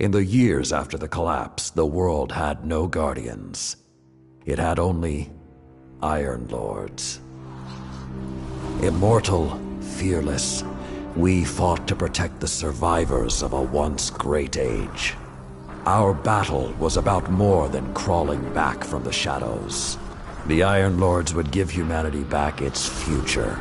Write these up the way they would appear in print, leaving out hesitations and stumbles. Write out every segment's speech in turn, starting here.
In the years after the collapse, the world had no guardians. It had only Iron Lords. Immortal, fearless, we fought to protect the survivors of a once great age. Our battle was about more than crawling back from the shadows. The Iron Lords would give humanity back its future.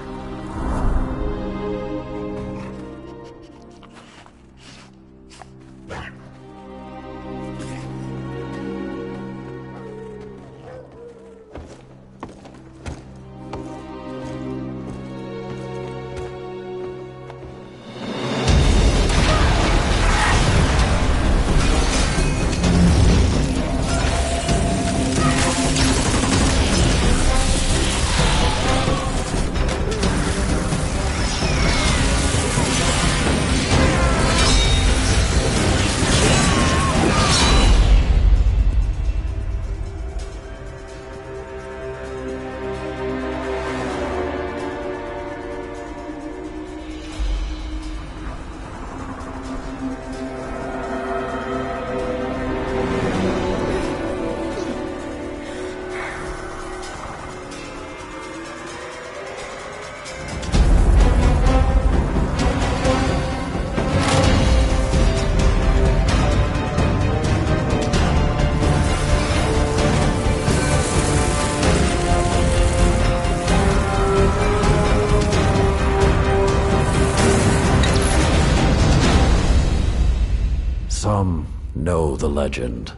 Some know the legend,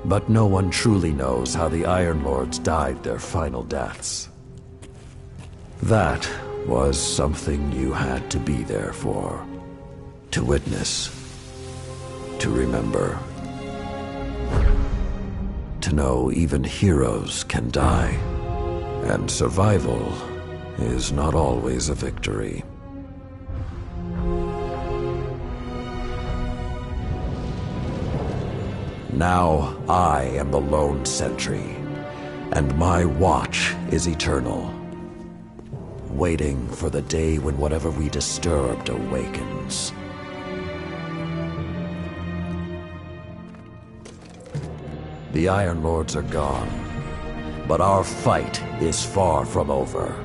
but no one truly knows how the Iron Lords died their final deaths. That was something you had to be there for, to witness, to remember, to know even heroes can die, and survival is not always a victory. Now I am the lone sentry, and my watch is eternal, waiting for the day when whatever we disturbed awakens. The Iron Lords are gone, but our fight is far from over.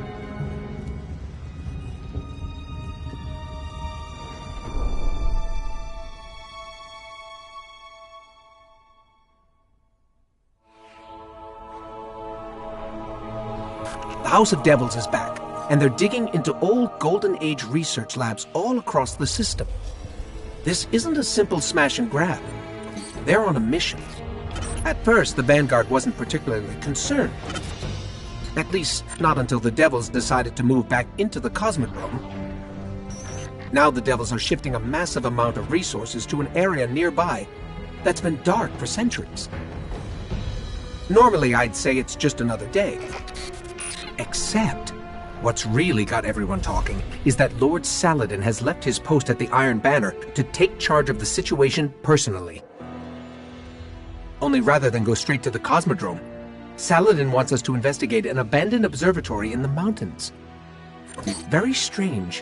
The House of Devils is back, and they're digging into old Golden Age research labs all across the system. This isn't a simple smash and grab. They're on a mission. At first, the Vanguard wasn't particularly concerned. At least, not until the Devils decided to move back into the Cosmodrome. Now the Devils are shifting a massive amount of resources to an area nearby that's been dark for centuries. Normally, I'd say it's just another day. Except, what's really got everyone talking is that Lord Saladin has left his post at the Iron Banner to take charge of the situation personally. Only rather than go straight to the Cosmodrome, Saladin wants us to investigate an abandoned observatory in the mountains. Very strange.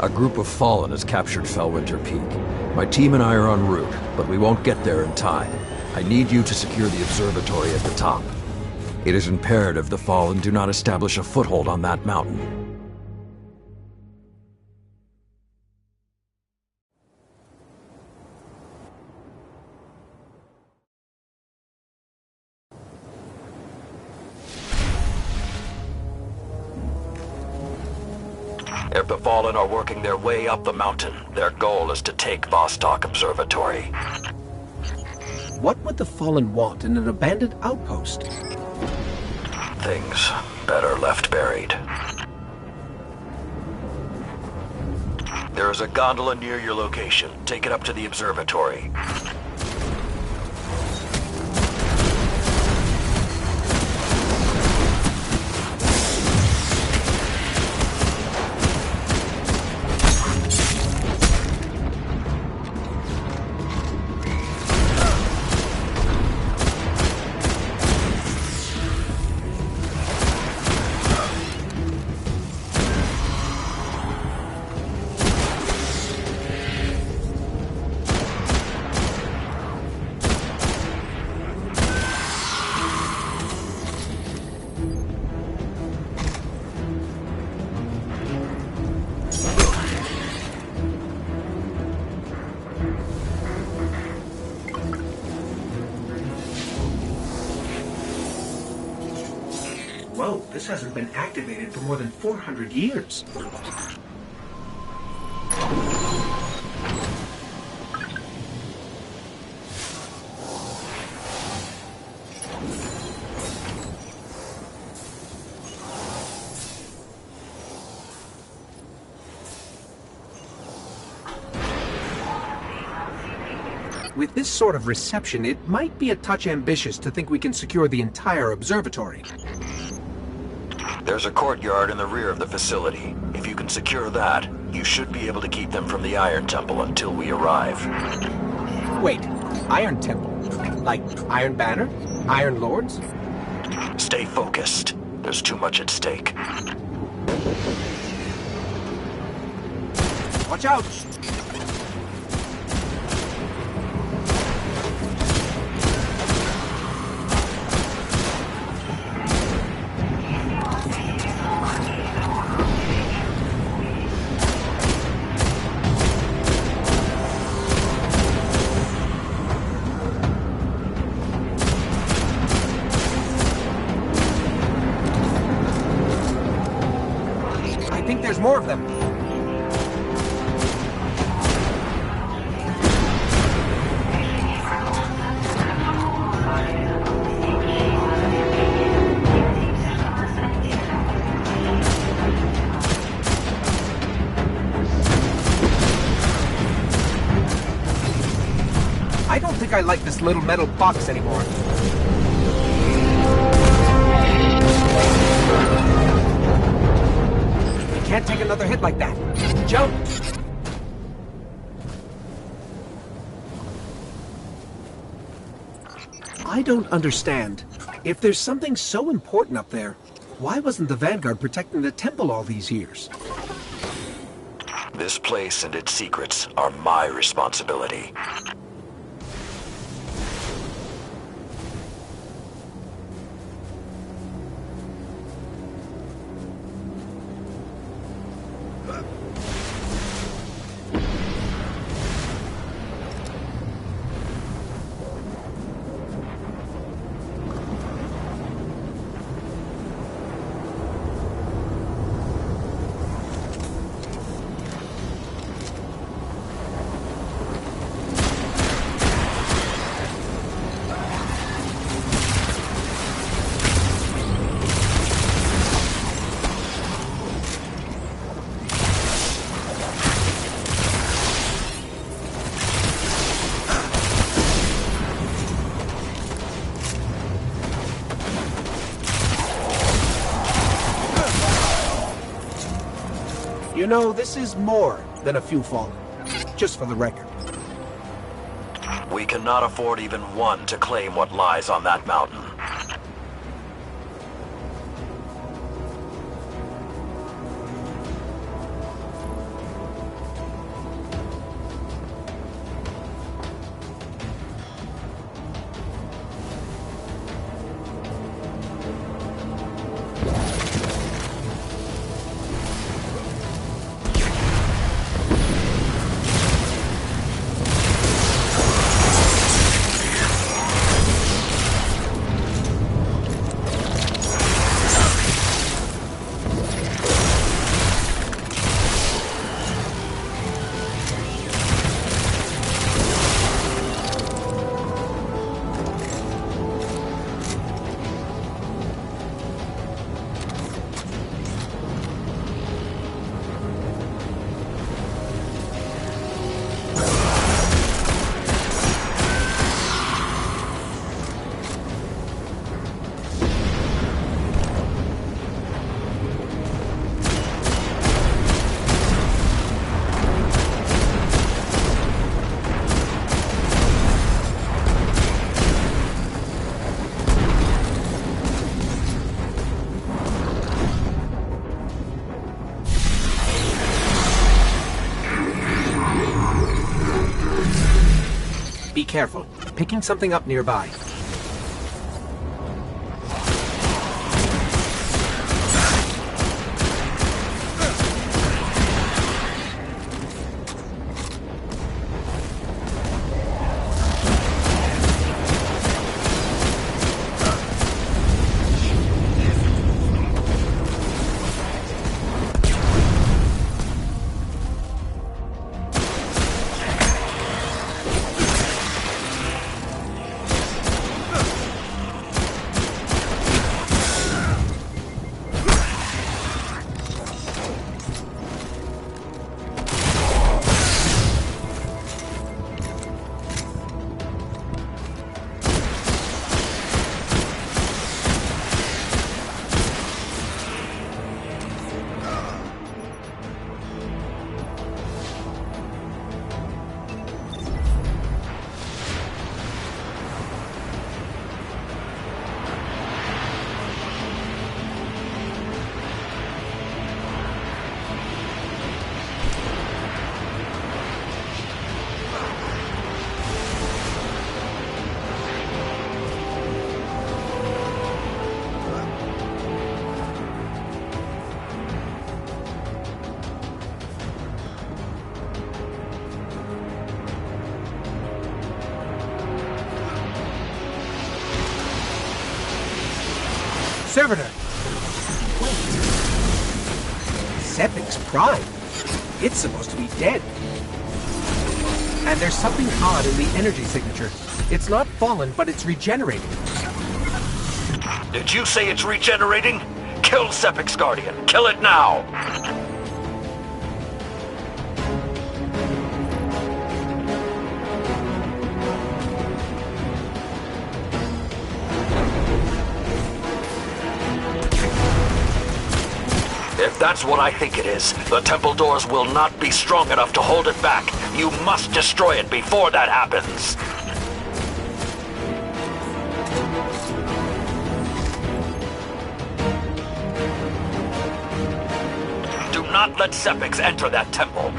A group of Fallen has captured Felwinter Peak. My team and I are en route, but we won't get there in time. I need you to secure the observatory at the top. It is imperative the Fallen do not establish a foothold on that mountain. If the Fallen are working their way up the mountain, their goal is to take Vostok Observatory. What would the Fallen want in an abandoned outpost? Things better left buried. There is a gondola near your location. Take it up to the observatory. Whoa, this hasn't been activated for more than 400 years. With this sort of reception, it might be a touch ambitious to think we can secure the entire observatory. There's a courtyard in the rear of the facility. If you can secure that, you should be able to keep them from the Iron Temple until we arrive. Wait, Iron Temple? Like Iron Banner? Iron Lords? Stay focused. There's too much at stake. Watch out! I think there's more of them. I don't think I like this little metal box anymore. Can't take another hit like that. Jump! I don't understand. If there's something so important up there, why wasn't the Vanguard protecting the temple all these years? This place and its secrets are my responsibility. You know, this is more than a few fallen. Just for the record. We cannot afford even one to claim what lies on that mountain. careful. Picking something up nearby. Servitor! Wait. Sepix Prime? It's supposed to be dead. And there's something odd in the energy signature. It's not fallen, but it's regenerating. Did you say it's regenerating? Kill Sepix Guardian. Kill it now! If that's what I think it is, the temple doors will not be strong enough to hold it back. You must destroy it before that happens. Do not let Sepix enter that temple.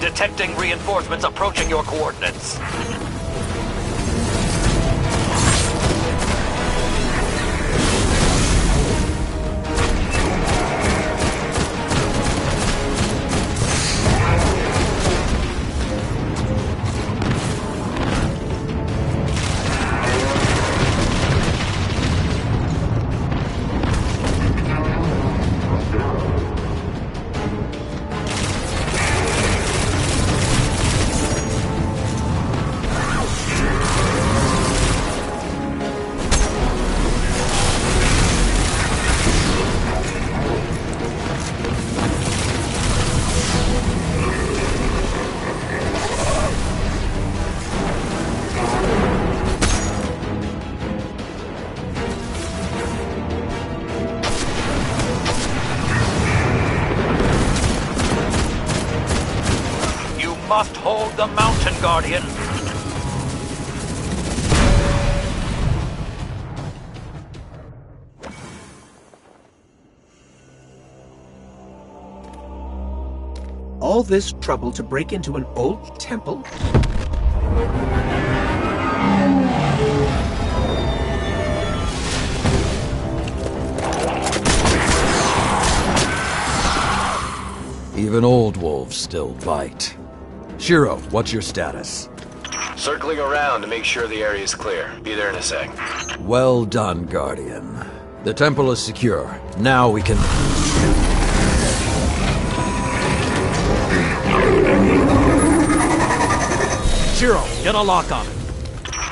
Detecting reinforcements approaching your coordinates. Must hold the mountain, Guardian. All this trouble to break into an old temple? Even old wolves still bite. Shiro, what's your status? Circling around to make sure the area is clear. Be there in a sec. Well done, Guardian. The temple is secure. Now we can... Shiro, get a lock on it.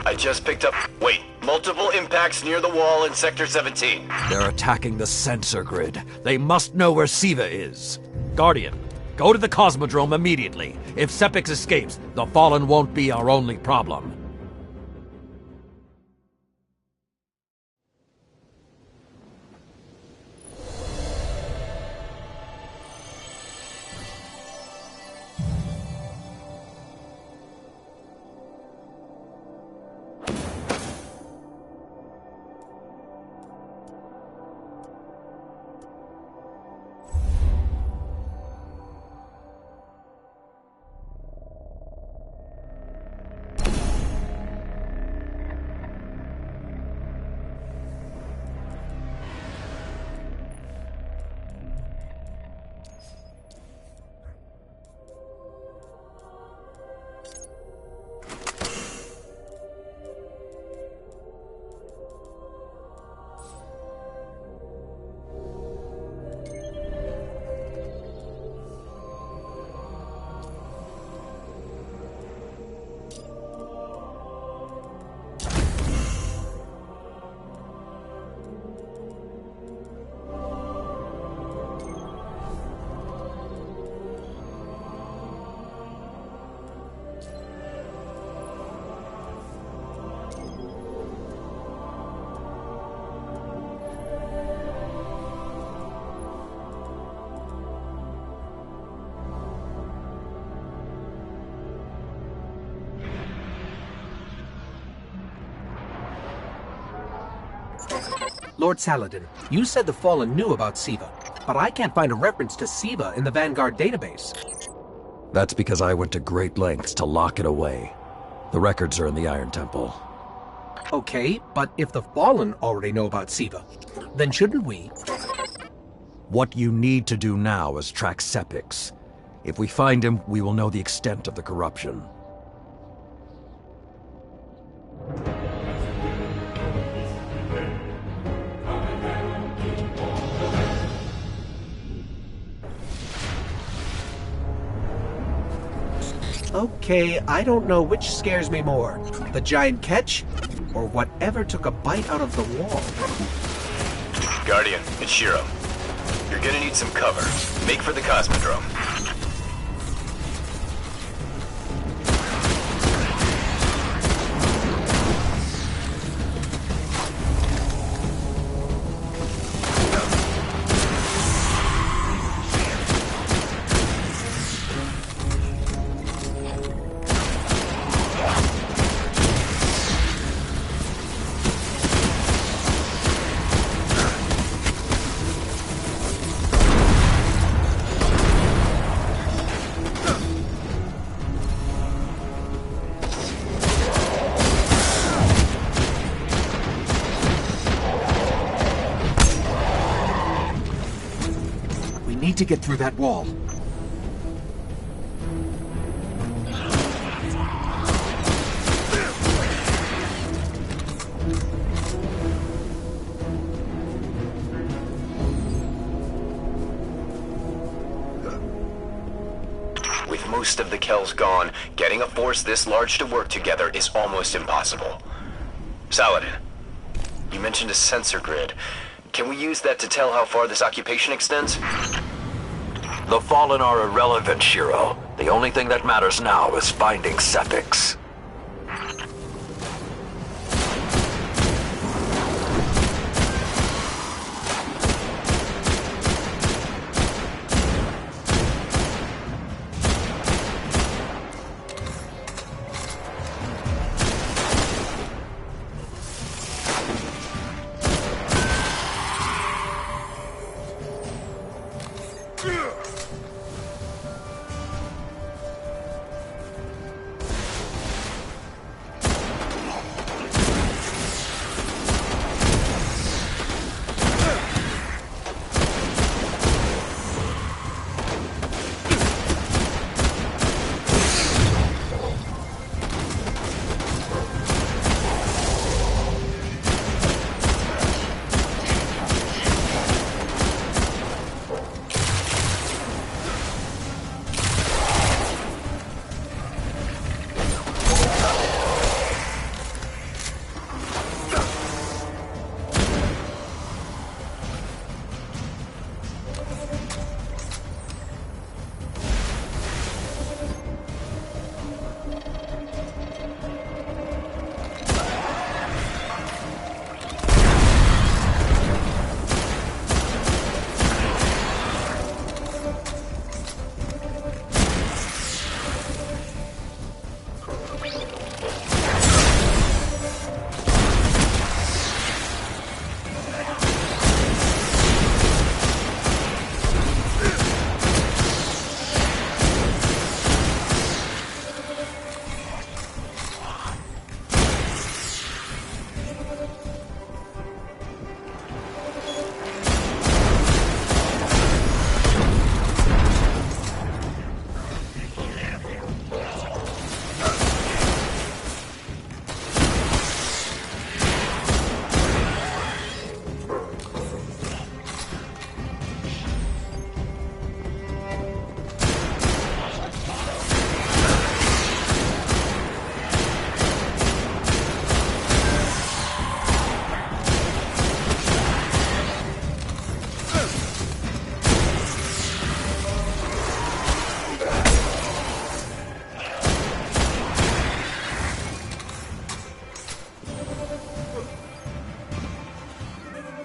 I just picked up... Wait. Multiple impacts near the wall in Sector 17. They're attacking the sensor grid. They must know where Siva is. Guardian, go to the Cosmodrome immediately. If Sepix escapes, the Fallen won't be our only problem. Lord Saladin, you said the Fallen knew about Siva, but I can't find a reference to Siva in the Vanguard database. That's because I went to great lengths to lock it away. The records are in the Iron Temple. Okay, but if the Fallen already know about Siva, then shouldn't we? What you need to do now is track Sepix. If we find him, we will know the extent of the corruption. Okay, I don't know which scares me more, the giant ketch, or whatever took a bite out of the wall. Guardian, it's Shiro. You're gonna need some cover. Make for the Cosmodrome. Need to get through that wall. With most of the Kells gone, getting a force this large to work together is almost impossible. Saladin, you mentioned a sensor grid. Can we use that to tell how far this occupation extends? The Fallen are irrelevant, Shiro. The only thing that matters now is finding Sepix.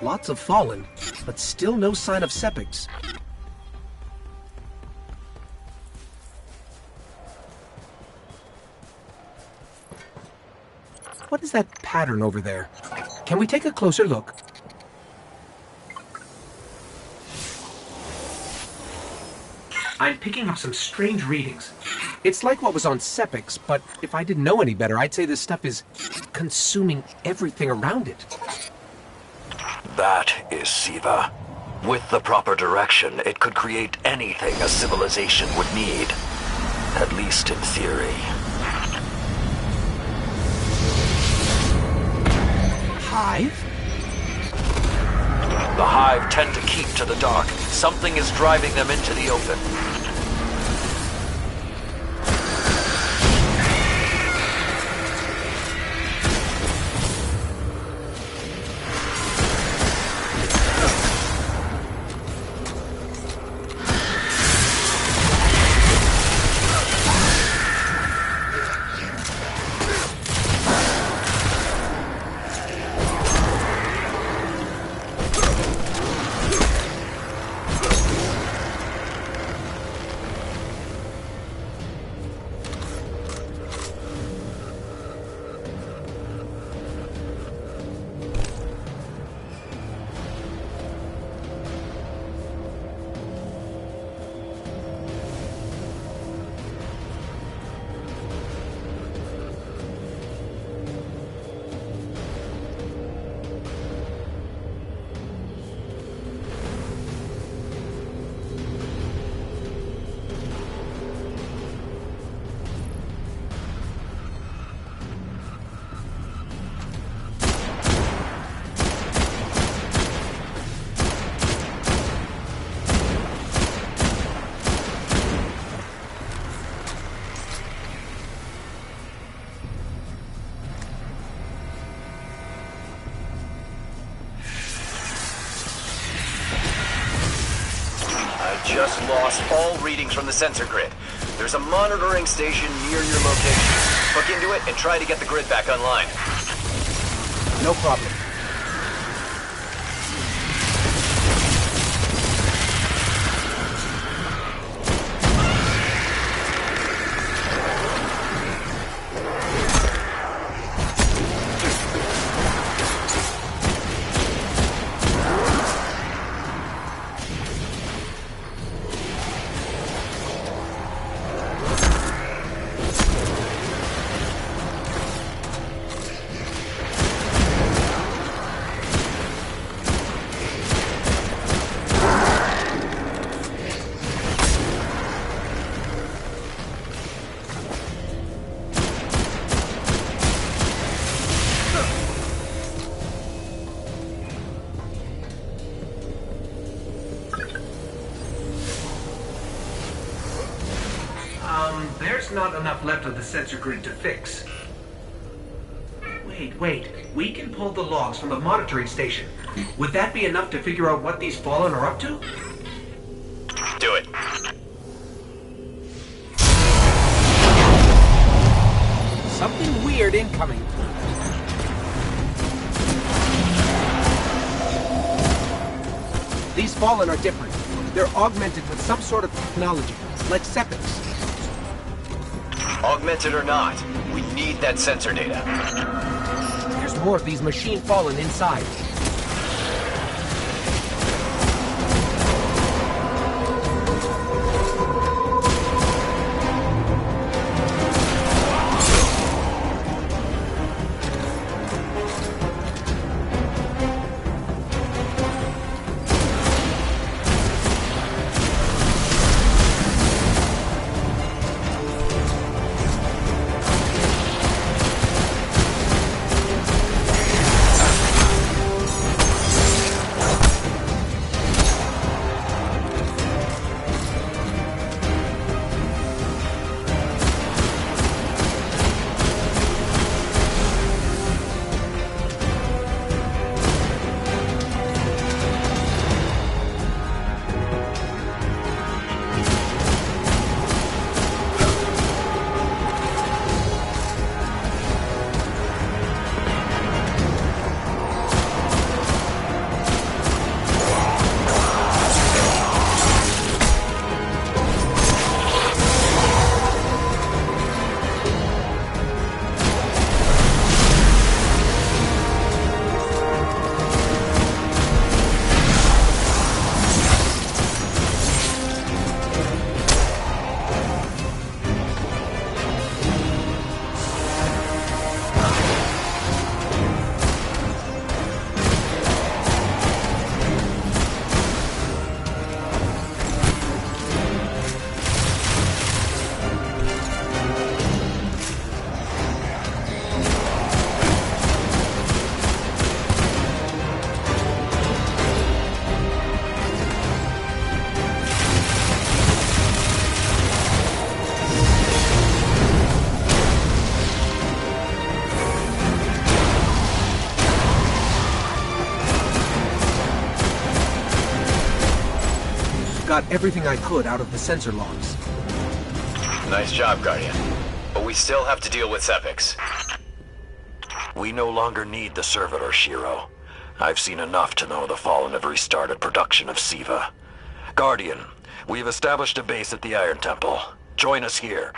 Lots of Fallen, but still no sign of Sepiks. What is that pattern over there? Can we take a closer look? I'm picking up some strange readings. It's like what was on Sepiks, but if I didn't know any better, I'd say this stuff is consuming everything around it. That is Siva. With the proper direction, it could create anything a civilization would need. At least in theory. Hive? The Hive tend to keep to the dark. Something is driving them into the open. Just lost all readings from the sensor grid. There's a monitoring station near your location. Hook into it and try to get the grid back online. No problem. There's not enough left of the sensor grid to fix. Wait. We can pull the logs from the monitoring station. Would that be enough to figure out what these Fallen are up to? Do it. Something weird incoming. These Fallen are different. They're augmented with some sort of technology, like Sepiks. Augmented or not, we need that sensor data. There's more of these machine Fallen inside. got everything I could out of the sensor logs. Nice job, Guardian. But we still have to deal with Sepiks. We no longer need the servitor, Shiro. I've seen enough to know the Fallen have restarted production of SIVA. Guardian, we've established a base at the Iron Temple. Join us here.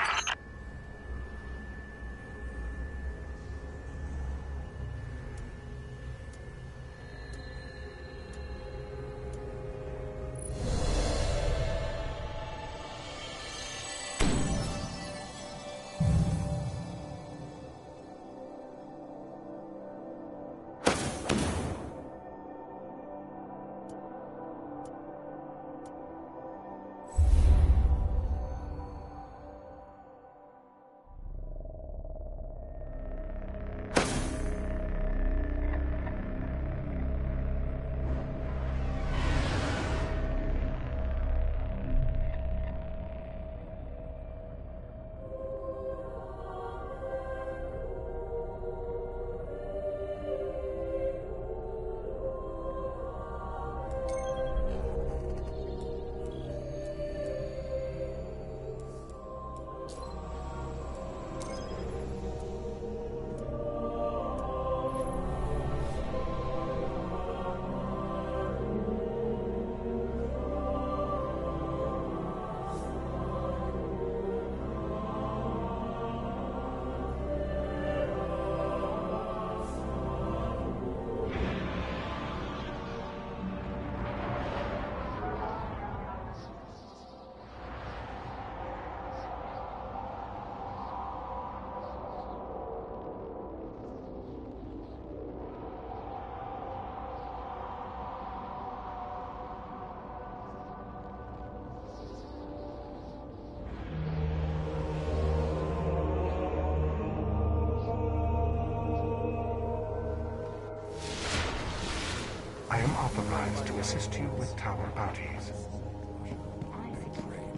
I am authorized to assist you with tower bounties.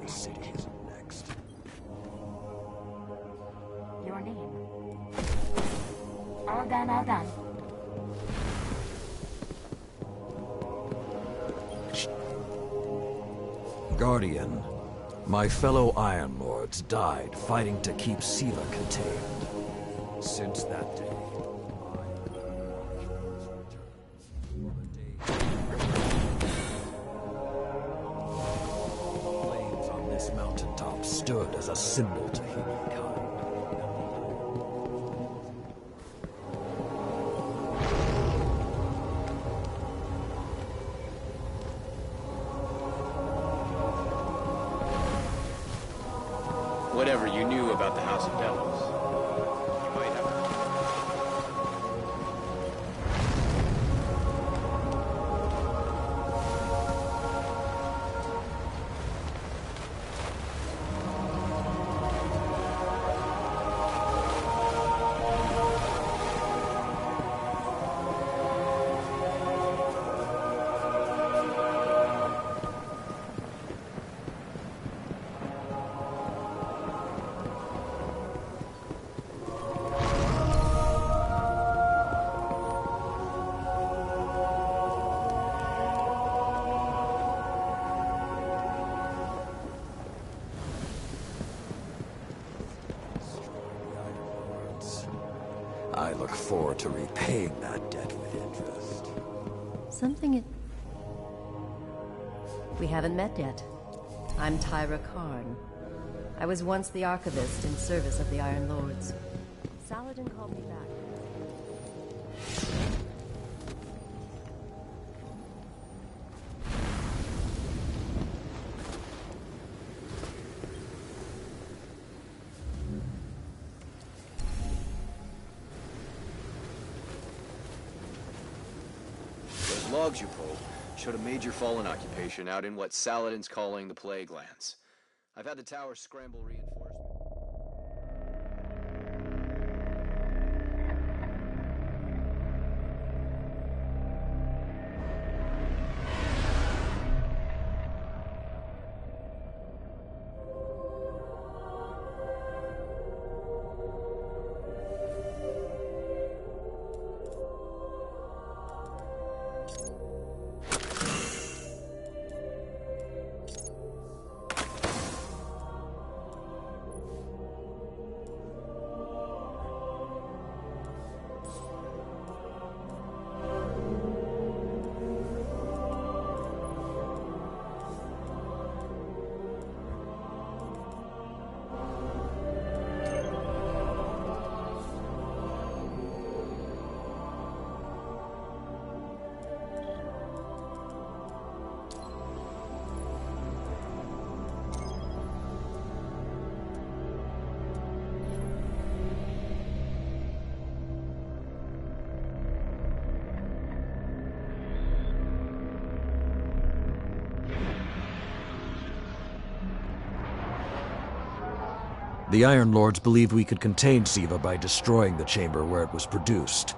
The city is next. Your name? Aldan. Guardian, my fellow Iron Lords died fighting to keep SIVA contained. Since that day, flames on this mountaintop stood as a symbol to humankind. Whatever you knew about the House of Devils, you might have. I look forward to repaying that debt with interest. We haven't met yet. I'm Tyra Karn. I was once the Archivist in service of the Iron Lords. Saladin called me back. Those logs you pulled showed a major Fallen occupation out in what Saladin's calling the Plague Lands. I've had the tower scramble reinforcements. The Iron Lords believe we could contain Siva by destroying the chamber where it was produced.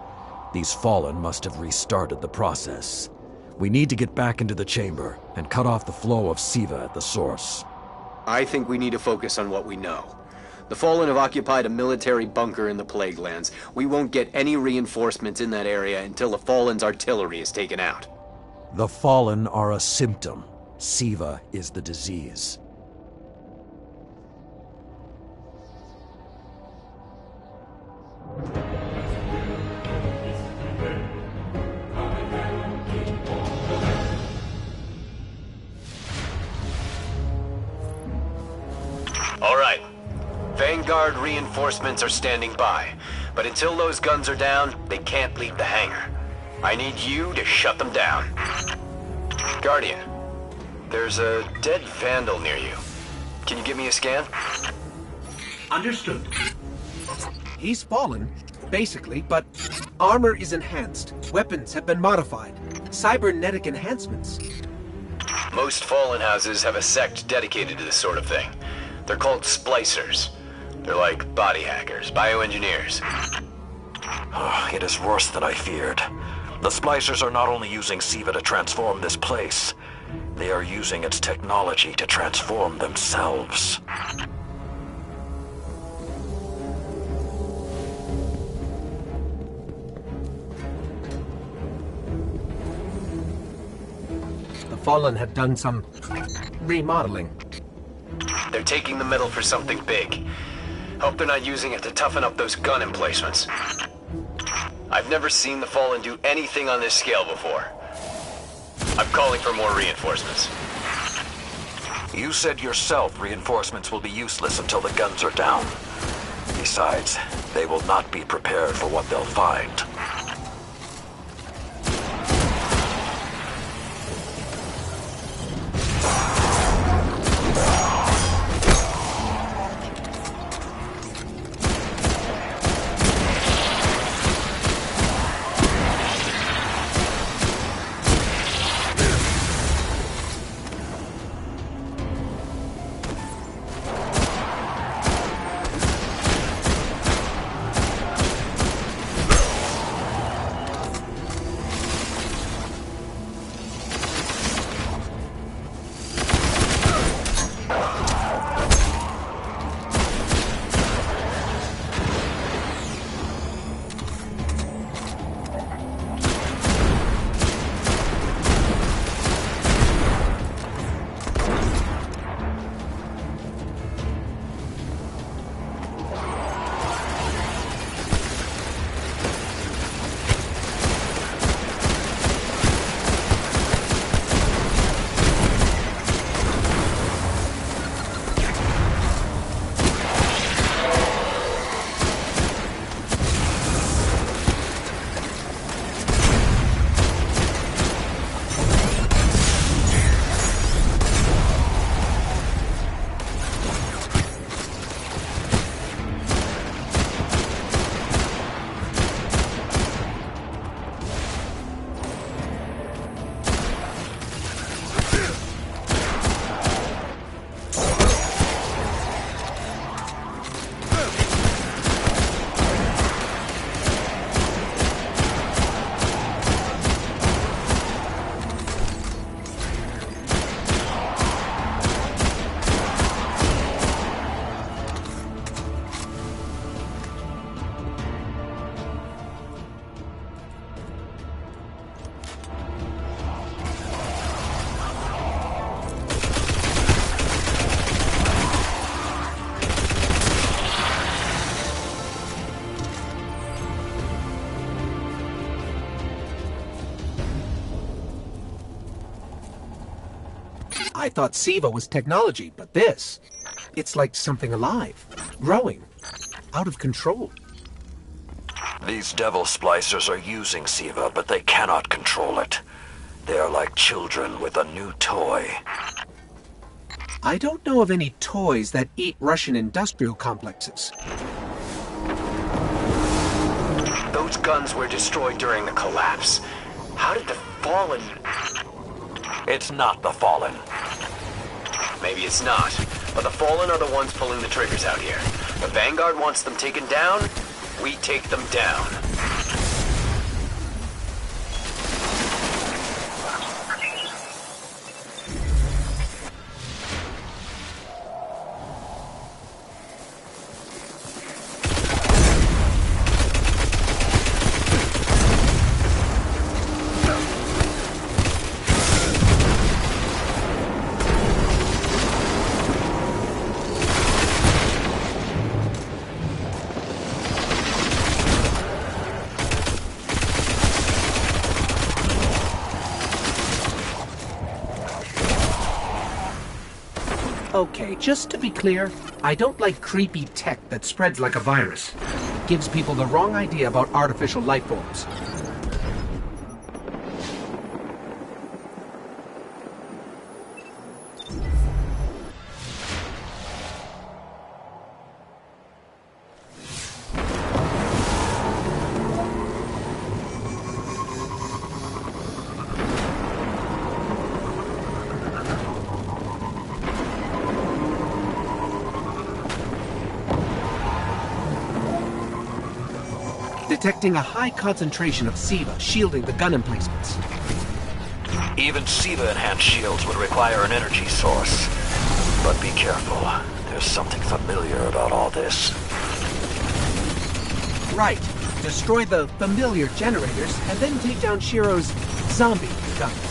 These Fallen must have restarted the process. We need to get back into the chamber and cut off the flow of Siva at the source. I think we need to focus on what we know. The Fallen have occupied a military bunker in the Plague Lands. We won't get any reinforcements in that area until the Fallen's artillery is taken out. The Fallen are a symptom. Siva is the disease. All right. Vanguard reinforcements are standing by, but until those guns are down, they can't leave the hangar. I need you to shut them down. Guardian, there's a dead Vandal near you. Can you give me a scan? Understood. He's fallen, basically, but armor is enhanced. Weapons have been modified. Cybernetic enhancements. Most Fallen houses have a sect dedicated to this sort of thing. They're called splicers. They're like body hackers, bioengineers. It is worse than I feared. The Splicers are not only using Siva to transform this place, they are using its technology to transform themselves. The Fallen have done some remodeling. They're taking the metal for something big. Hope they're not using it to toughen up those gun emplacements. I've never seen the Fallen do anything on this scale before. I'm calling for more reinforcements. You said yourself reinforcements will be useless until the guns are down. Besides, they will not be prepared for what they'll find. I thought Siva was technology, but this, it's like something alive, growing, out of control. These devil splicers are using Siva, but they cannot control it. They are like children with a new toy. I don't know of any toys that eat Russian industrial complexes. Those guns were destroyed during the collapse. How did the Fallen... It's not the Fallen. Maybe it's not, but the Fallen are the ones pulling the triggers out here. The Vanguard wants them taken down, we take them down. Okay, just to be clear, I don't like creepy tech that spreads like a virus. Gives people the wrong idea about artificial life forms. Detecting a high concentration of SIVA shielding the gun emplacements. Even SIVA-enhanced shields would require an energy source. But be careful. There's something familiar about all this. Right. Destroy the familiar generators and then take down Shiro's zombie guns.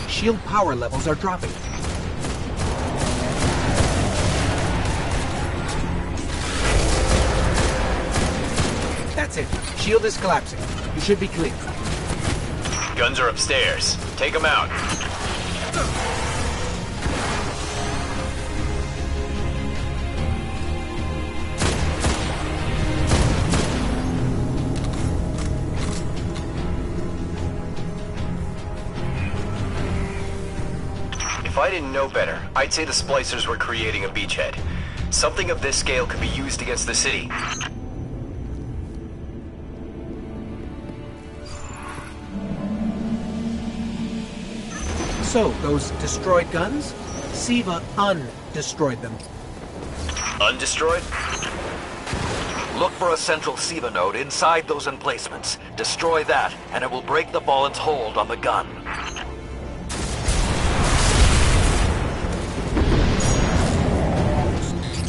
Shield power levels are dropping. That's it. Shield is collapsing. You should be clear. Guns are upstairs. Take them out. If I didn't know better, I'd say the splicers were creating a beachhead. Something of this scale could be used against the city. So, those destroyed guns? SIVA undestroyed them. Undestroyed? Look for a central SIVA node inside those emplacements. Destroy that, and it will break the Fallen's hold on the gun.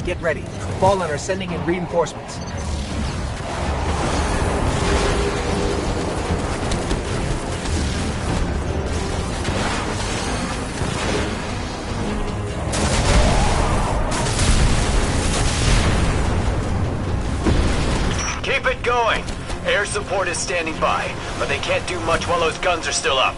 Get ready. Fallen are sending in reinforcements. Keep it going! Air support is standing by, but they can't do much while those guns are still up.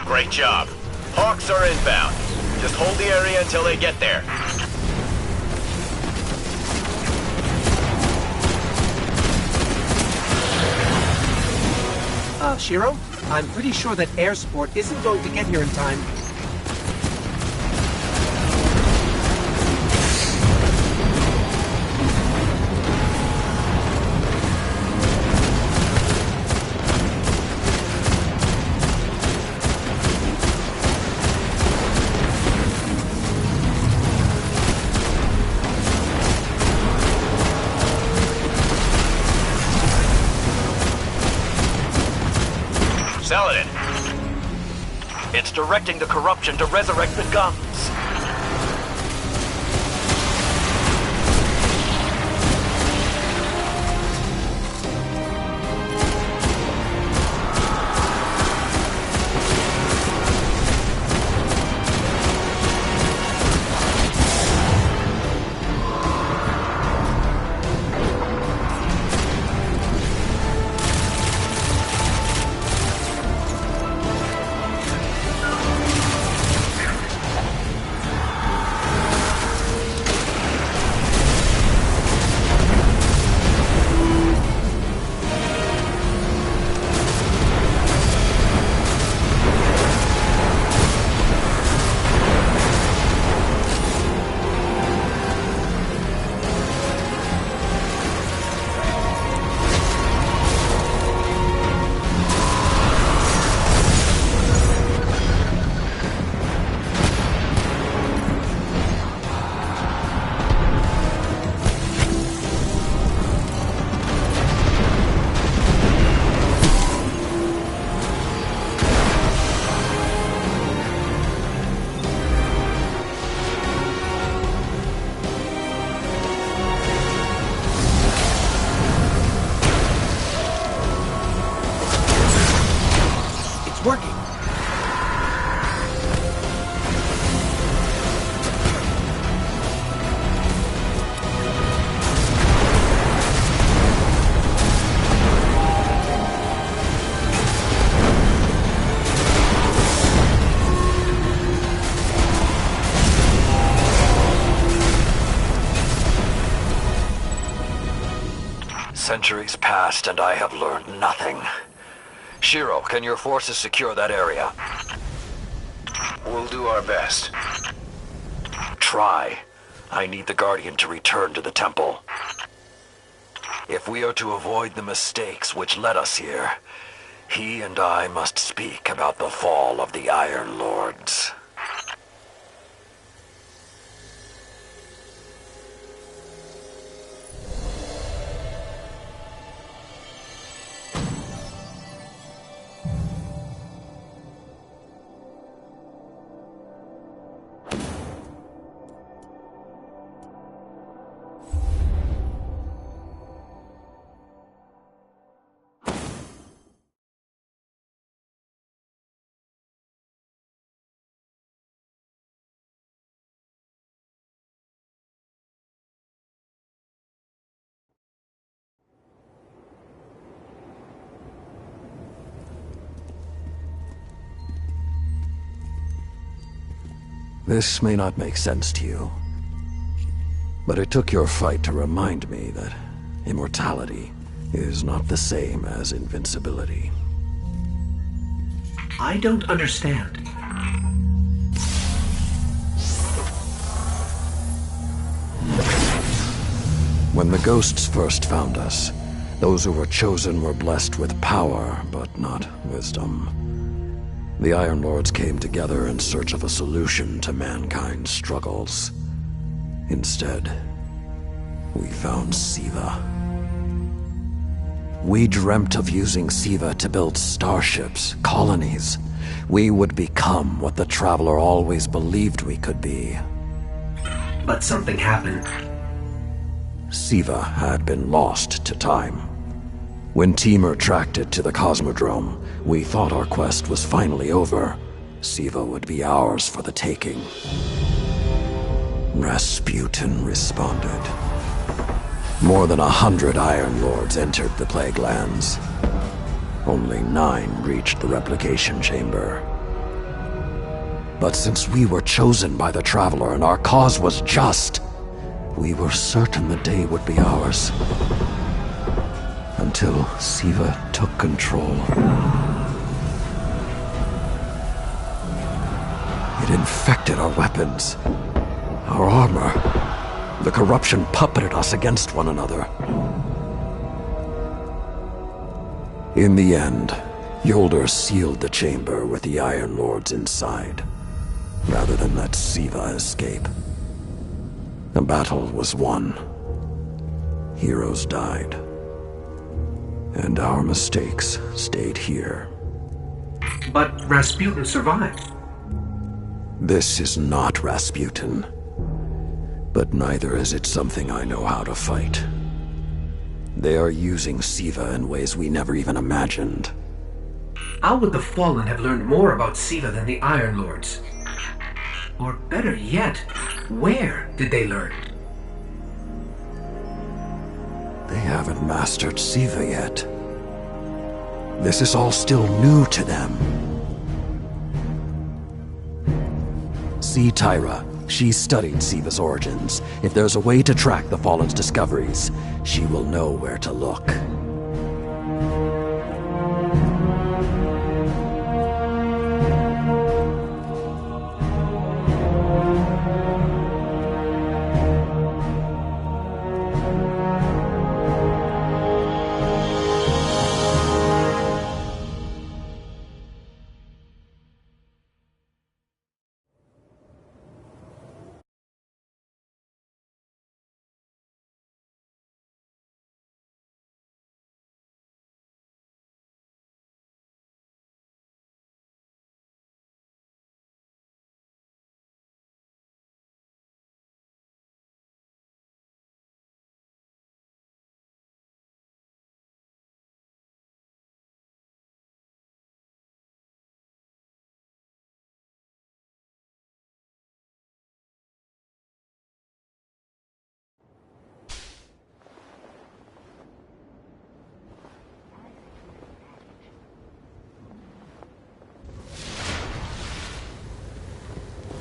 Great job. Hawks are inbound. Just hold the area until they get there. Shiro? I'm pretty sure that air support isn't going to get here in time. Saladin. It's directing the corruption to resurrect the guns. Working. Centuries passed and I have learned nothing. Shiro, can your forces secure that area? We'll do our best. Try. I need the Guardian to return to the temple. If we are to avoid the mistakes which led us here, he and I must speak about the fall of the Iron Lords. This may not make sense to you, but it took your fight to remind me that immortality is not the same as invincibility. I don't understand. When the ghosts first found us, Those who were chosen were blessed with power, but not wisdom. The Iron Lords came together in search of a solution to mankind's struggles. Instead, we found Siva. We dreamt of using Siva to build starships, colonies. We would become what the Traveler always believed we could be. But something happened. Siva had been lost to time. When Temur tracked it to the Cosmodrome, we thought our quest was finally over. Siva would be ours for the taking. Rasputin responded. More than 100 Iron Lords entered the Plague Lands. Only 9 reached the replication chamber. But since we were chosen by the Traveler and our cause was just, we were certain the day would be ours. Until Siva took control. It infected our weapons, our armor. The corruption puppeted us against one another. In the end, Yolder sealed the chamber with the Iron Lords inside, rather than let Siva escape. The battle was won. Heroes died. And our mistakes stayed here. But Rasputin survived. This is not Rasputin. But neither is it something I know how to fight. They are using Siva in ways we never even imagined. How would the Fallen have learned more about Siva than the Iron Lords? Or better yet, where did they learn? They haven't mastered Siva yet. This is all still new to them. See Tyra. She studied Siva's origins. If there's a way to track the Fallen's discoveries, she will know where to look.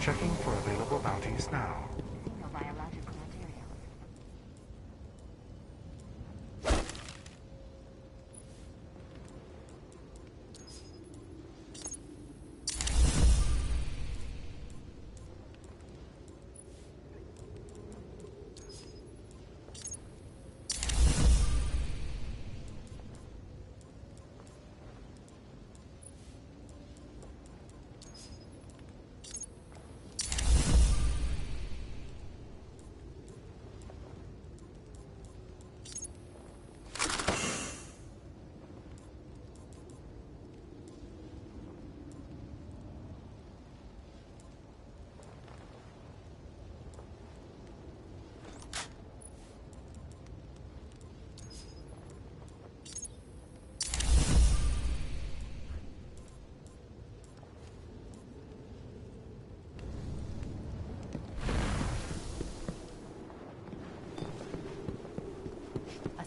Checking for available bounties now. Xenobiological materials.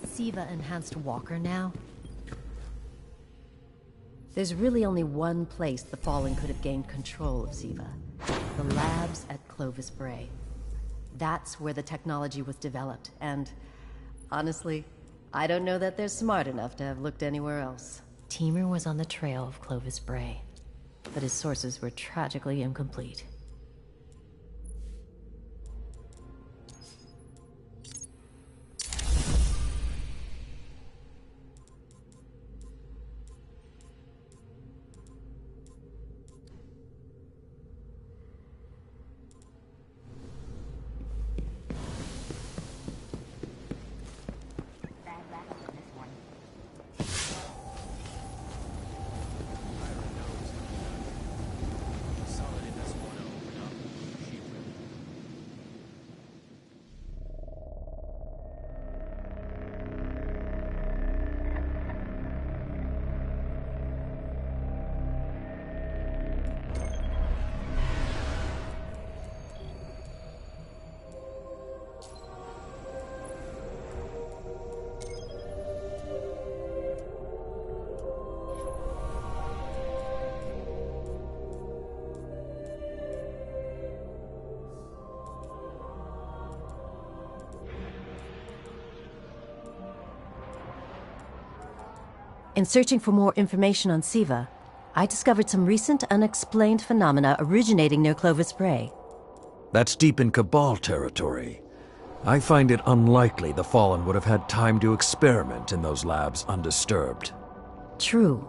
Siva-enhanced walker now? There's really only one place the Fallen could have gained control of Siva. The labs at Clovis Bray. That's where the technology was developed, and honestly, I don't know that they're smart enough to have looked anywhere else. Temur was on the trail of Clovis Bray, but his sources were tragically incomplete. In searching for more information on Siva, I discovered some recent unexplained phenomena originating near Clovis Bray. That's deep in Cabal territory. I find it unlikely the Fallen would have had time to experiment in those labs undisturbed. True,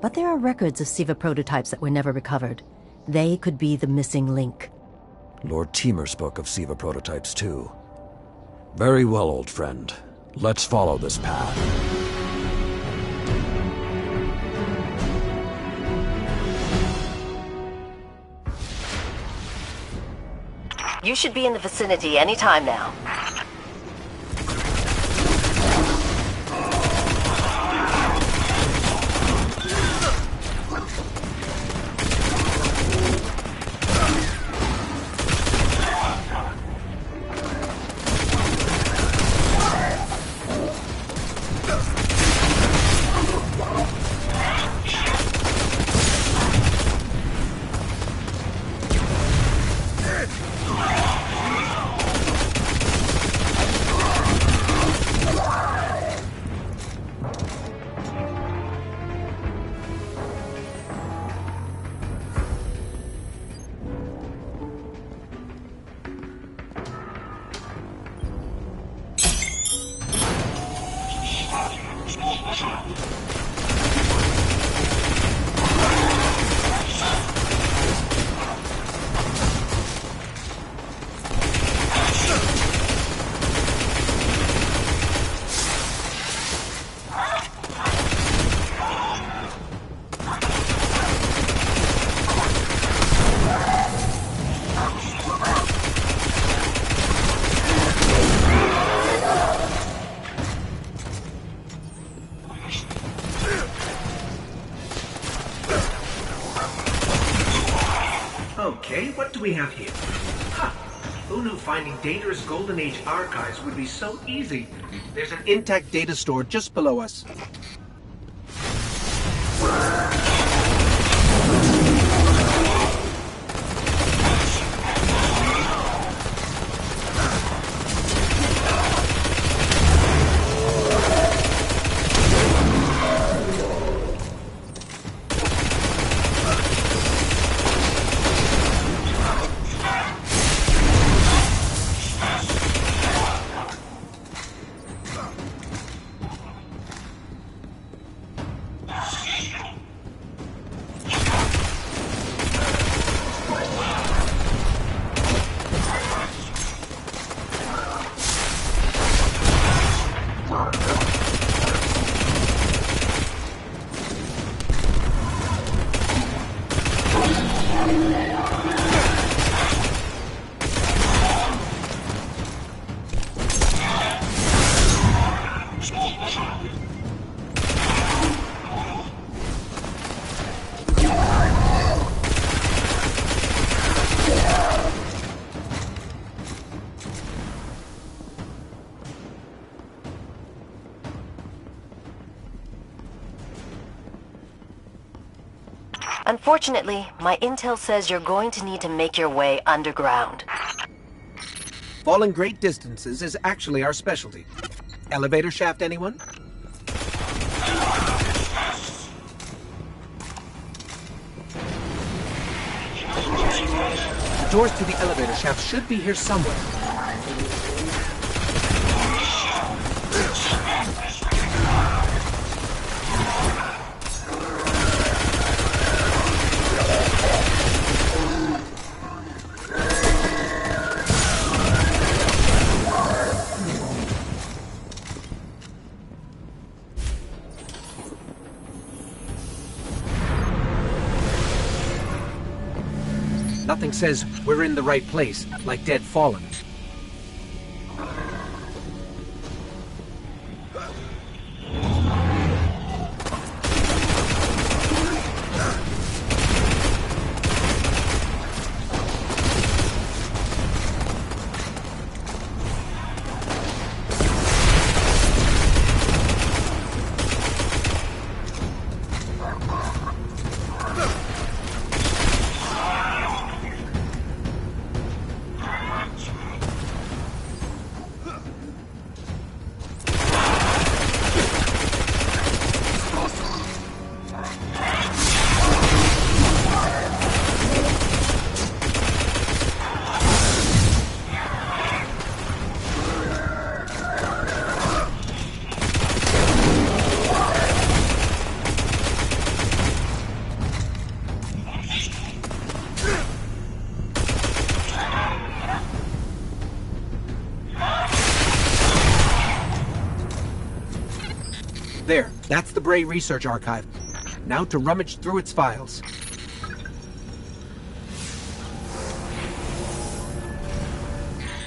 but there are records of Siva prototypes that were never recovered. They could be the missing link. Lord Teemer spoke of Siva prototypes too. Very well, old friend. Let's follow this path. You should be in the vicinity any time now. Okay, what do we have here? Ha! Who knew finding Daedrus Golden Age archives would be so easy? There's an intact data store just below us. Unfortunately, my intel says you're going to need to make your way underground. Falling great distances is actually our specialty. Elevator shaft, anyone? Doors to the elevator shaft should be here somewhere. Nothing says we're in the right place, like Dead Fallen. There, that's the Bray Research Archive. Now to rummage through its files.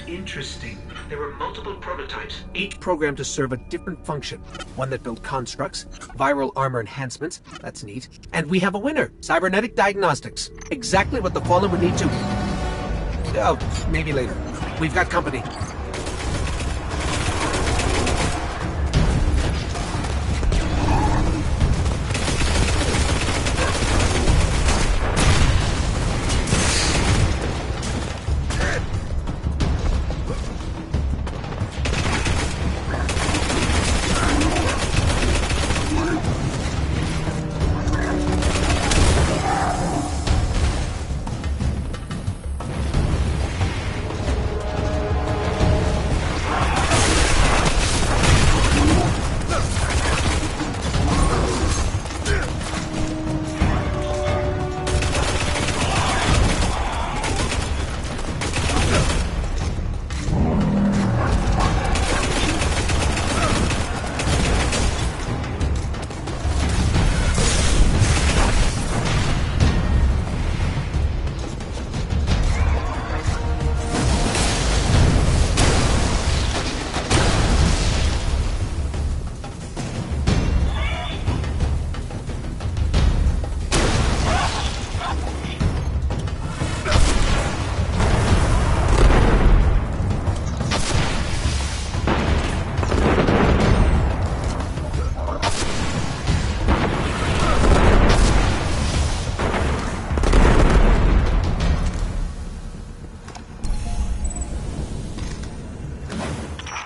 Interesting. There were multiple prototypes, each programmed to serve a different function. One that built constructs, viral armor enhancements, that's neat. And we have a winner, cybernetic diagnostics. Exactly what the Fallen would need to... Oh, maybe later. We've got company.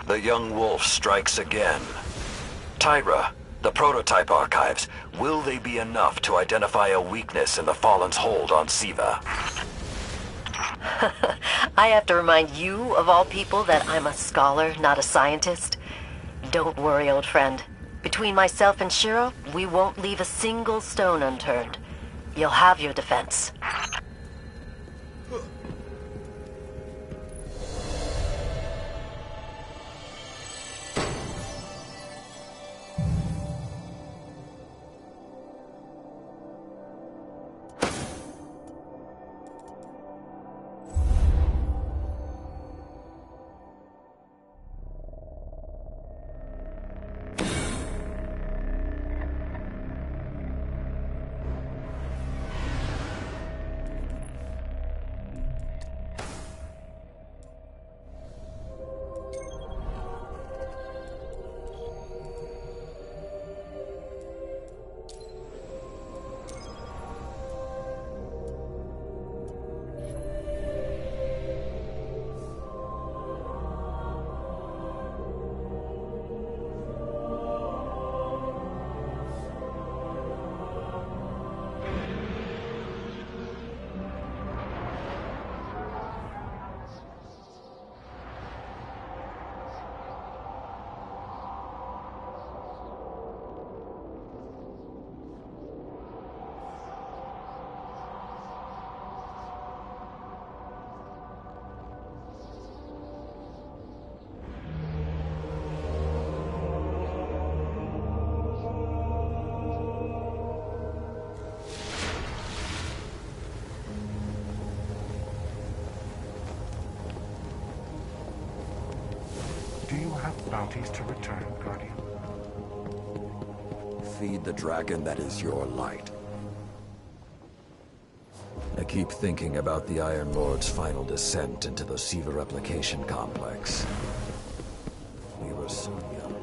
The young wolf strikes again. Tyra, the prototype archives, will they be enough to identify a weakness in the Fallen's hold on Siva? I have to remind you, of all people, that I'm a scholar, not a scientist. Don't worry, old friend. Between myself and Shiro, we won't leave a single stone unturned. You'll have your defense. Do you have bounties to return, Guardian? Feed the dragon that is your light. I keep thinking about the Iron Lord's final descent into the Siva replication complex. We were so young.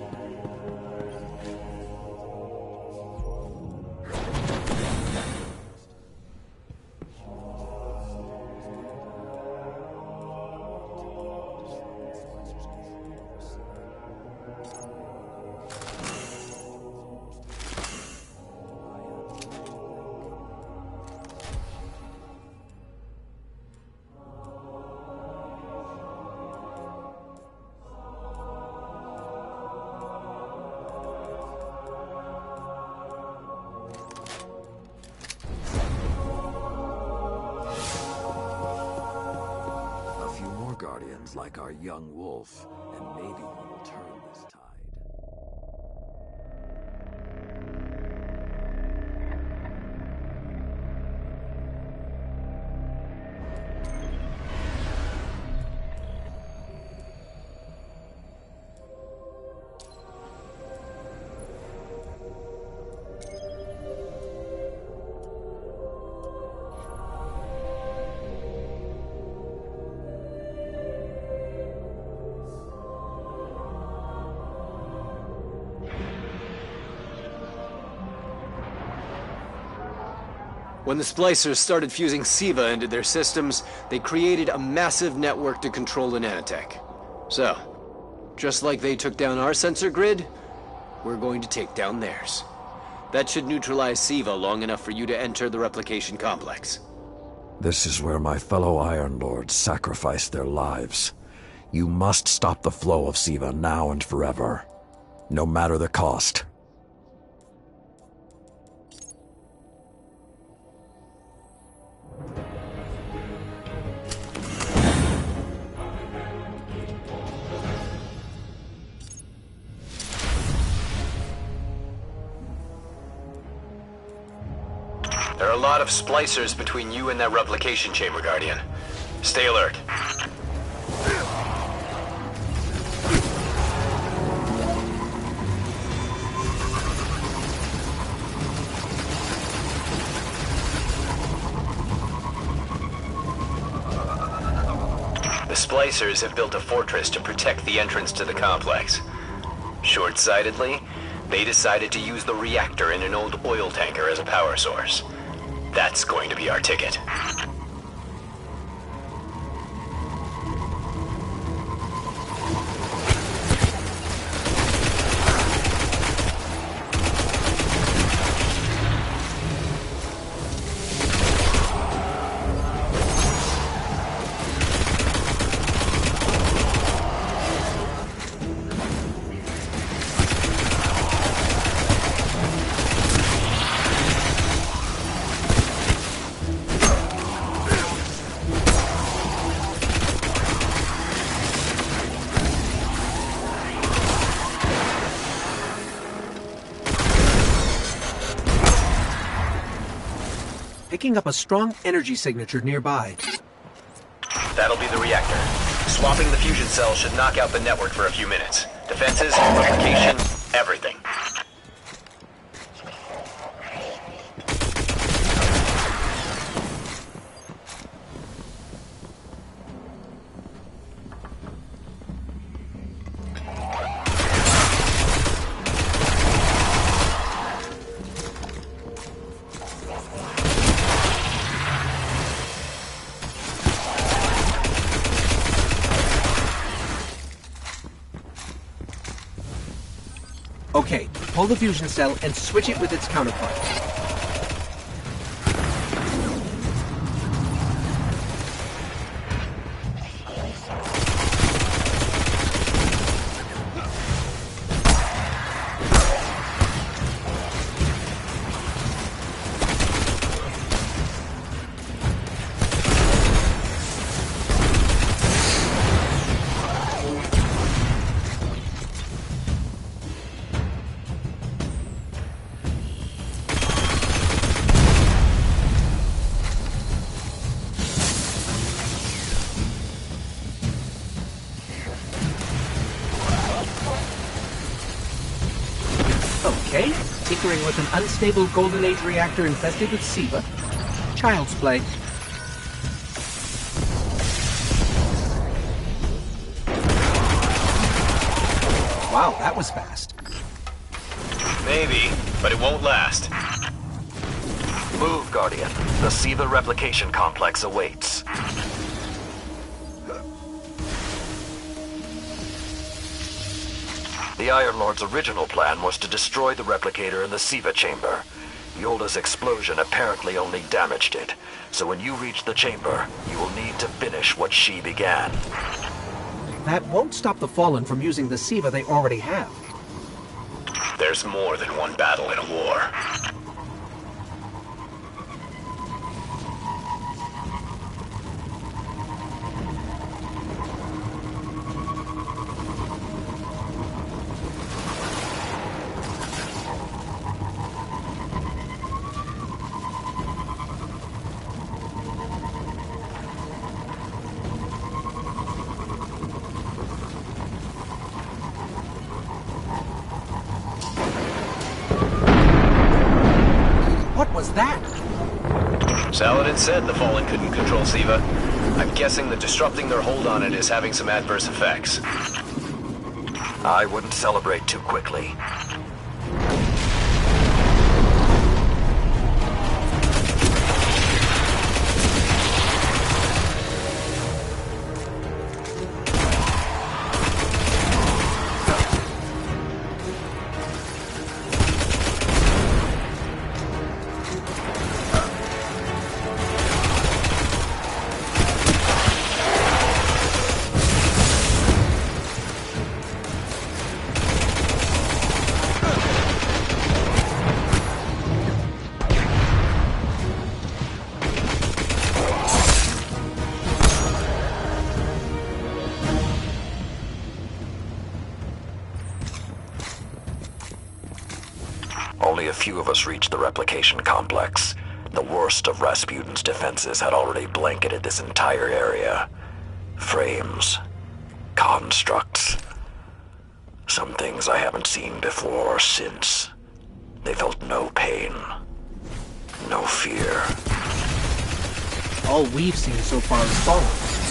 Guardians like our young wolf, and maybe we will turn this tide. When the Splicers started fusing SIVA into their systems, they created a massive network to control the nanotech. So, just like they took down our sensor grid, we're going to take down theirs. That should neutralize SIVA long enough for you to enter the replication complex. This is where my fellow Iron Lords sacrificed their lives. You must stop the flow of SIVA now and forever, no matter the cost. There are a lot of splicers between you and that replication chamber, Guardian. Stay alert. The splicers have built a fortress to protect the entrance to the complex. Short-sightedly, they decided to use the reactor in an old oil tanker as a power source. That's going to be our ticket. Picking up a strong energy signature nearby. That'll be the reactor. Swapping the fusion cell should knock out the network for a few minutes. Defenses, replication, everything. Okay, pull the fusion cell and switch it with its counterpart. Okay, tinkering with an unstable Golden Age reactor infested with SIVA. Child's play. Wow, that was fast. Maybe, but it won't last. Move, Guardian. The SIVA replication complex awaits. The Iron Lord's original plan was to destroy the replicator in the SIVA chamber. Yolda's explosion apparently only damaged it, so when you reach the chamber, you will need to finish what she began. That won't stop the Fallen from using the SIVA they already have. There's more than one battle in a war. What was that? Saladin said the Fallen couldn't control SIVA. I'm guessing that disrupting their hold on it is having some adverse effects. I wouldn't celebrate too quickly. only a few of us reached the replication complex. The worst of Rasputin's defenses had already blanketed this entire area. Frames. Constructs. Some things I haven't seen before or since. They felt no pain. No fear. All we've seen so far is fallen.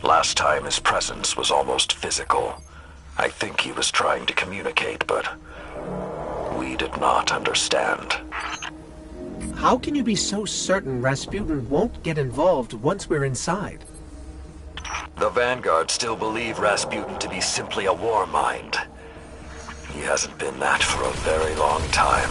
Last time his presence was almost physical. I think he was trying to communicate, but we did not understand. How can you be so certain Rasputin won't get involved once we're inside? The Vanguard still believe Rasputin to be simply a war mind. He hasn't been that for a very long time.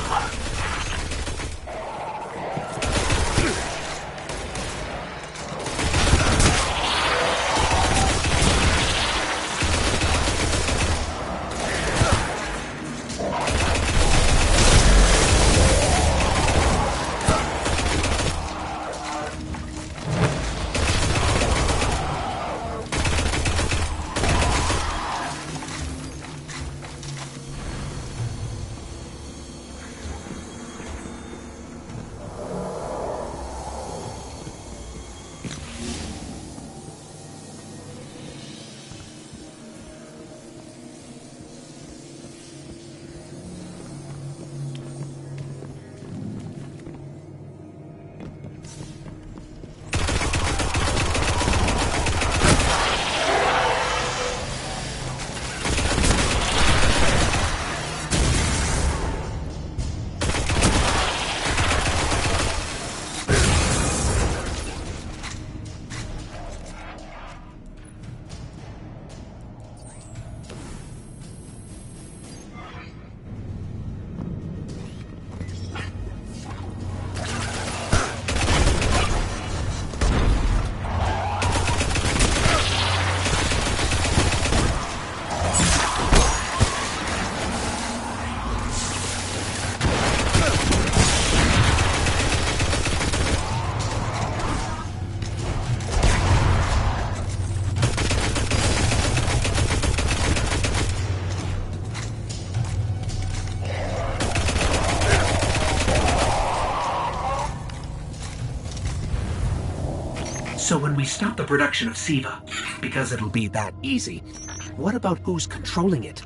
So when we stop the production of SIVA, because it'll be that easy, what about who's controlling it?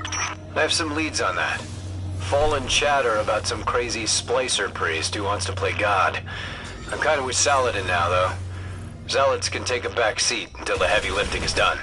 I have some leads on that. Fallen chatter about some crazy splicer priest who wants to play God. I'm kind of with Saladin now, though. Zealots can take a back seat until the heavy lifting is done.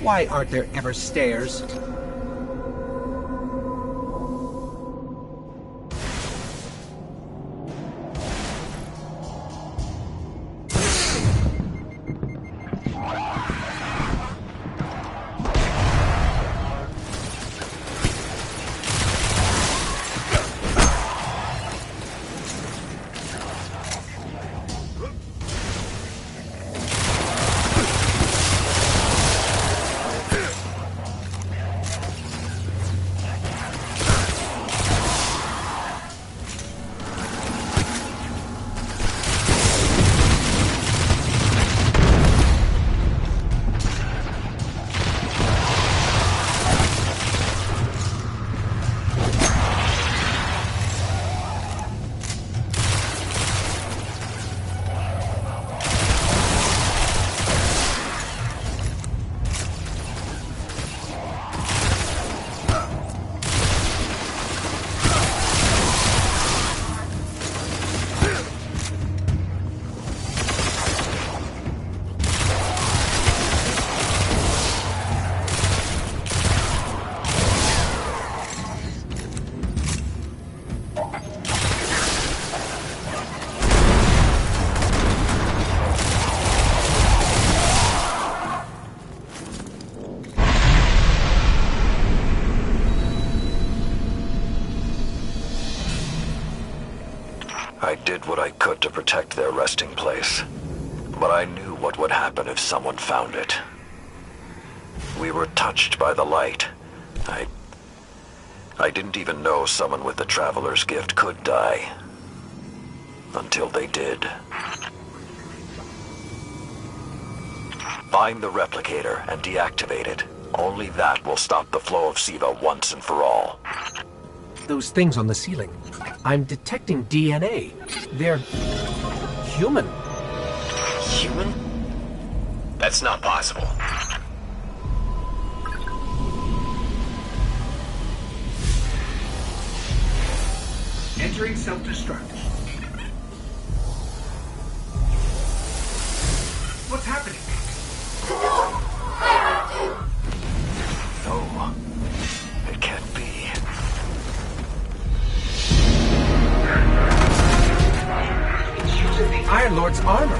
Why aren't there ever stairs? did what I could to protect their resting place. But I knew what would happen if someone found it. We were touched by the light. I didn't even know someone with the Traveler's Gift could die. Until they did. Find the replicator and deactivate it. Only that will stop the flow of Siva once and for all. Those things on the ceiling. I'm detecting DNA. They're human. Human? That's not possible. Entering self-destruct. What's happening? No. It can't be. It's using the Iron Lord's armor.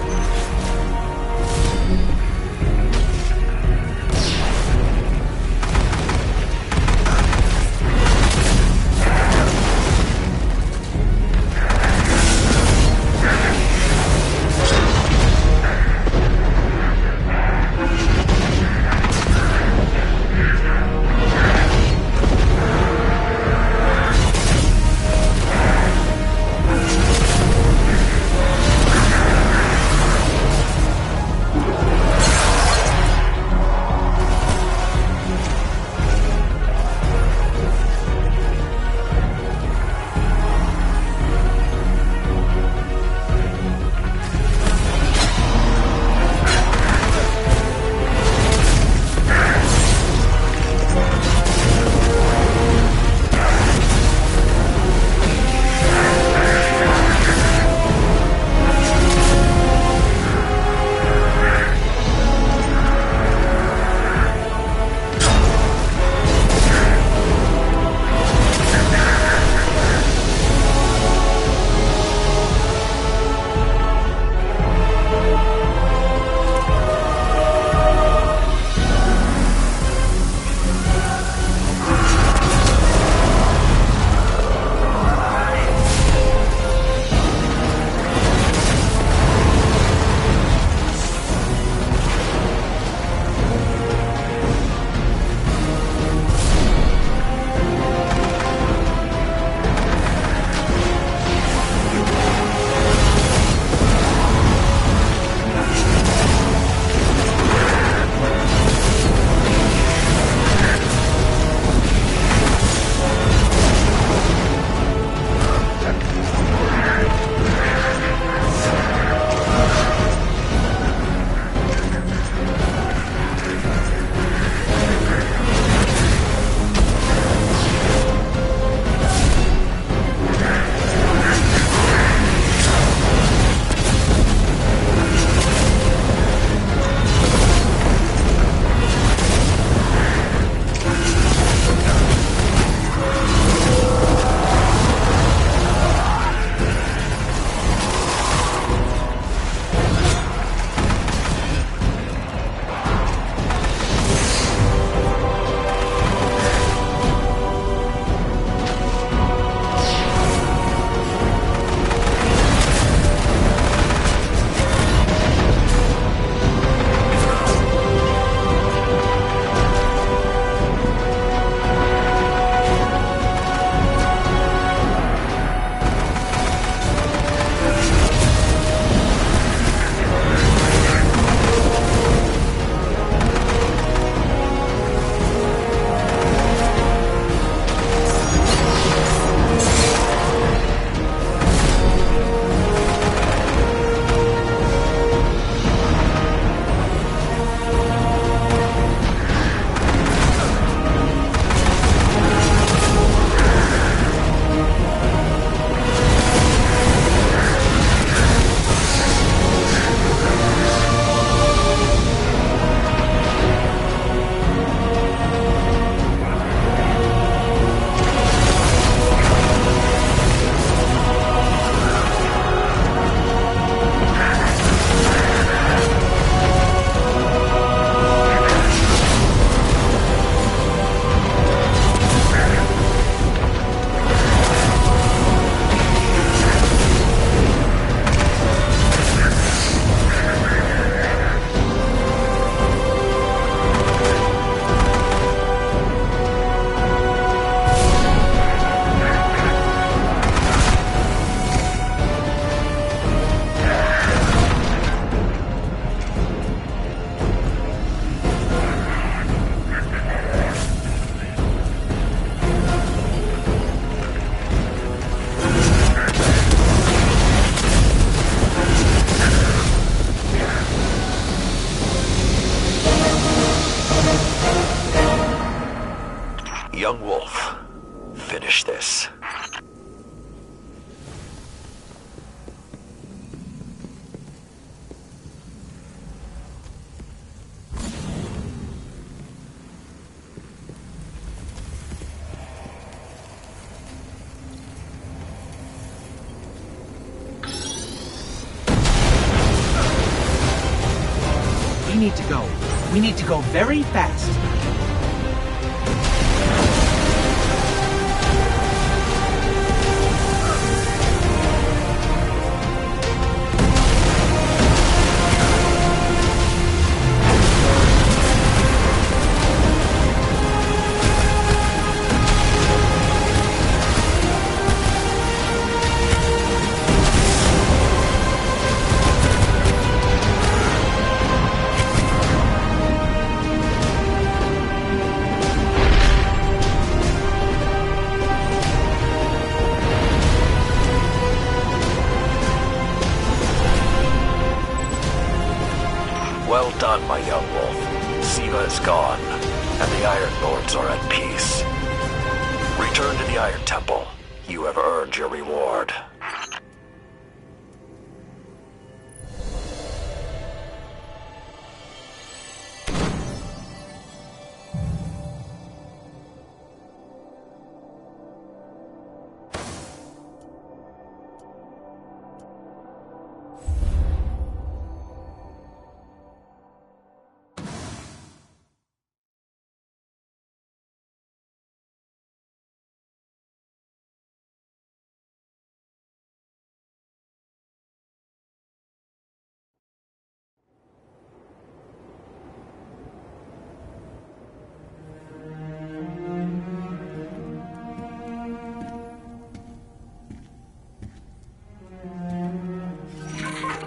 need to go. We need to go very fast. Well done, my young wolf. Siva is gone, and the Iron Lords are at peace. Return to the Iron Temple. You have earned your reward.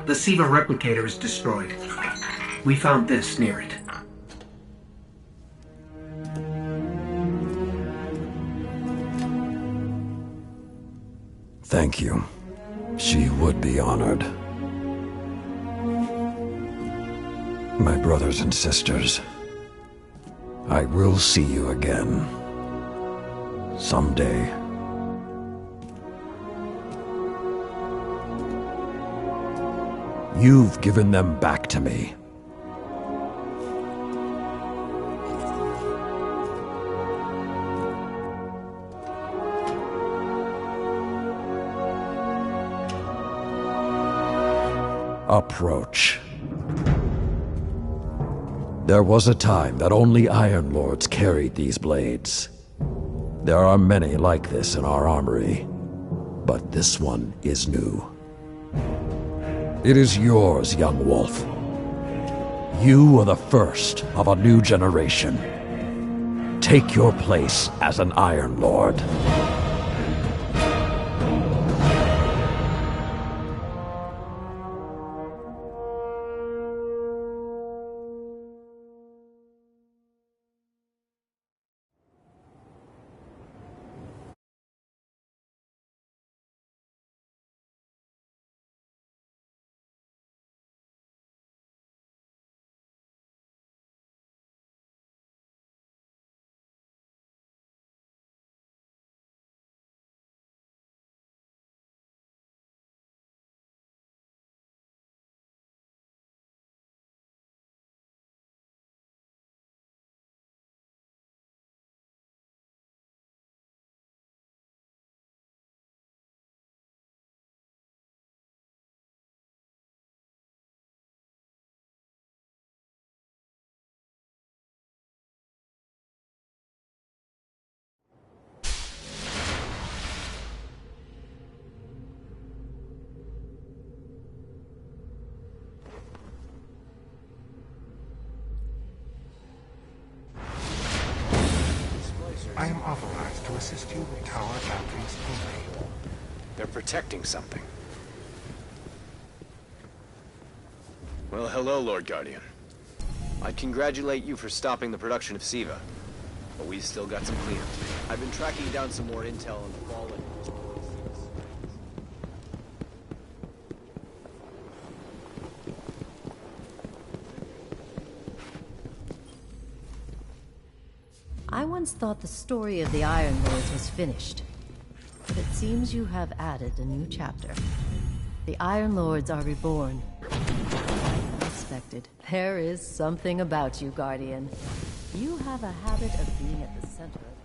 The Siva replicator is destroyed. We found this near it. Thank you. She would be honored. My brothers and sisters, I will see you again. Someday. You've given them back to me. Approach. There was a time that only Iron Lords carried these blades. There are many like this in our armory, but this one is new. It is yours, young wolf. You are the first of a new generation. Take your place as an Iron Lord. I am authorized to assist you with tower batteries only. They're protecting something. Well, hello, Lord Guardian. I congratulate you for stopping the production of Siva, but we've still got some cleanup to do. I've been tracking down some more intel on the fallen. I once thought the story of the Iron Lords was finished, but it seems you have added a new chapter. The Iron Lords are reborn. Unexpected. There is something about you, Guardian. You have a habit of being at the center of